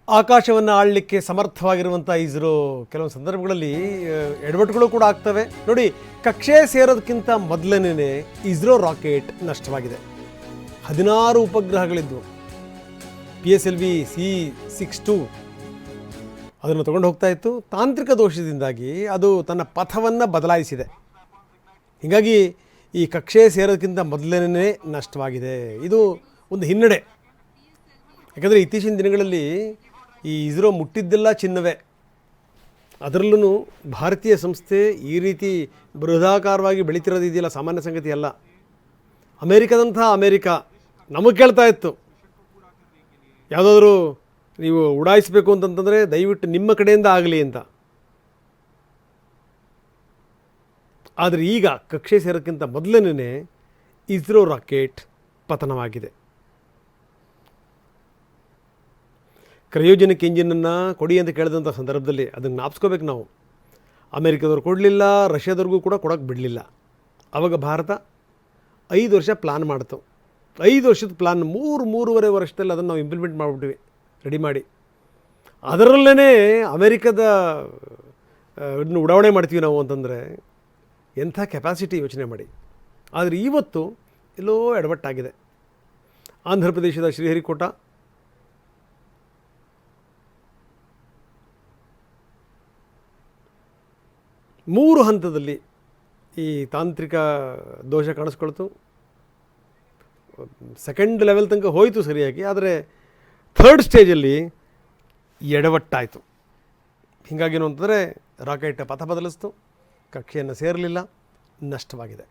ಆಕಾಶವನ್ನು ಆಳಲಿಕ್ಕೆ ಸಮರ್ಥವಾಗಿರುವಂಥ ಇಸ್ರೋ ಕೆಲವು ಸಂದರ್ಭಗಳಲ್ಲಿ ಎಡವಟ್ಟುಗಳು ಕೂಡ ಆಗ್ತವೆ. ನೋಡಿ, ಕಕ್ಷೆ ಸೇರೋದಕ್ಕಿಂತ ಮೊದಲನೇ ಇಸ್ರೋ ರಾಕೆಟ್ ನಷ್ಟವಾಗಿದೆ. 16 ಉಪಗ್ರಹಗಳಿದ್ವು. PSLV C62 ಅದನ್ನು ತಗೊಂಡು ಹೋಗ್ತಾ ಇತ್ತು. ತಾಂತ್ರಿಕ ದೋಷದಿಂದಾಗಿ ಅದು ತನ್ನ ಪಥವನ್ನು ಬದಲಾಯಿಸಿದೆ. ಹೀಗಾಗಿ ಈ ಕಕ್ಷೆ ಸೇರೋದಕ್ಕಿಂತ ಮೊದಲನೇ ನಷ್ಟವಾಗಿದೆ. ಇದು ಒಂದು ಹಿನ್ನಡೆ. ಯಾಕಂದರೆ ಇತ್ತೀಚಿನ ದಿನಗಳಲ್ಲಿ ಈ ಇಸ್ರೋ ಮುಟ್ಟಿದ್ದೆಲ್ಲ ಚಿನ್ನವೇ. ಅದರಲ್ಲೂ ಭಾರತೀಯ ಸಂಸ್ಥೆ ಈ ರೀತಿ ಬೃಹದಾಕಾರವಾಗಿ ಬೆಳೀತಿರೋದು ಇದೆಯಲ್ಲ, ಸಾಮಾನ್ಯ ಸಂಗತಿ ಅಲ್ಲ. ಅಮೇರಿಕ ನಮಗೆ ಕೇಳ್ತಾ ಇತ್ತು, ಯಾವುದಾದ್ರೂ ನೀವು ಉಡಾಯಿಸಬೇಕು ಅಂತಂತಂದರೆ ದಯವಿಟ್ಟು ನಿಮ್ಮ ಕಡೆಯಿಂದ ಆಗಲಿ ಅಂತ. ಆದರೆ ಈಗ ಕಕ್ಷೆ ಸೇರೋಕ್ಕಿಂತ ಮೊದಲನೇ ಇಸ್ರೋ ರಾಕೆಟ್ ಪತನವಾಗಿದೆ. ಕ್ರಯೋಜನಿಕ್ ಇಂಜಿನನ್ನು ಕೊಡಿ ಅಂತ ಕೇಳಿದಂಥ ಸಂದರ್ಭದಲ್ಲಿ ಅದನ್ನು ಜ್ಞಾಪಿಸ್ಕೋಬೇಕು ನಾವು. ಅಮೇರಿಕದವ್ರು ಕೊಡಲಿಲ್ಲ, ರಷ್ಯಾದವ್ರಿಗೂ ಕೂಡ ಕೊಡೋಕ್ಕೆ ಬಿಡಲಿಲ್ಲ. ಆವಾಗ ಭಾರತ 5 ವರ್ಷ ಪ್ಲ್ಯಾನ್ ಮಾಡ್ತು. 5 ವರ್ಷದ ಪ್ಲ್ಯಾನ್ 3-3.5 ವರ್ಷದಲ್ಲಿ ಅದನ್ನು ನಾವು ಇಂಪ್ಲಿಮೆಂಟ್ ಮಾಡಿಬಿಟ್ವಿ, ರೆಡಿ ಮಾಡಿ. ಅದರಲ್ಲೇ ಅಮೇರಿಕದ ಇದನ್ನು ಉಡಾವಣೆ ಮಾಡ್ತೀವಿ ನಾವು ಅಂತಂದರೆ ಎಂಥ ಕೆಪಾಸಿಟಿ ಯೋಚನೆ ಮಾಡಿ. ಆದರೆ ಇವತ್ತು ಎಲ್ಲೋ ಎಡವಟ್ಟಾಗಿದೆ. ಆಂಧ್ರ ಪ್ರದೇಶದ ಶ್ರೀಹರಿಕೋಟ, ಮೂರು ಹಂತದಲ್ಲಿ ಈ ತಾಂತ್ರಿಕ ದೋಷ ಕಾಣಿಸ್ಕೊಳ್ತು. ಸೆಕೆಂಡ್ ಲೆವೆಲ್ ತನಕ ಹೋಯಿತು ಸರಿಯಾಗಿ, ಆದರೆ 3rd ಸ್ಟೇಜಲ್ಲಿ ಎಡವಟ್ಟಾಯಿತು. ಹೀಗಾಗೇನು ಅಂತಂದರೆ ರಾಕೆಟ್ ಪಥ ಬದಲಿಸ್ತು, ಕಕ್ಷೆಯನ್ನು ಸೇರಲಿಲ್ಲ, ನಷ್ಟವಾಗಿದೆ.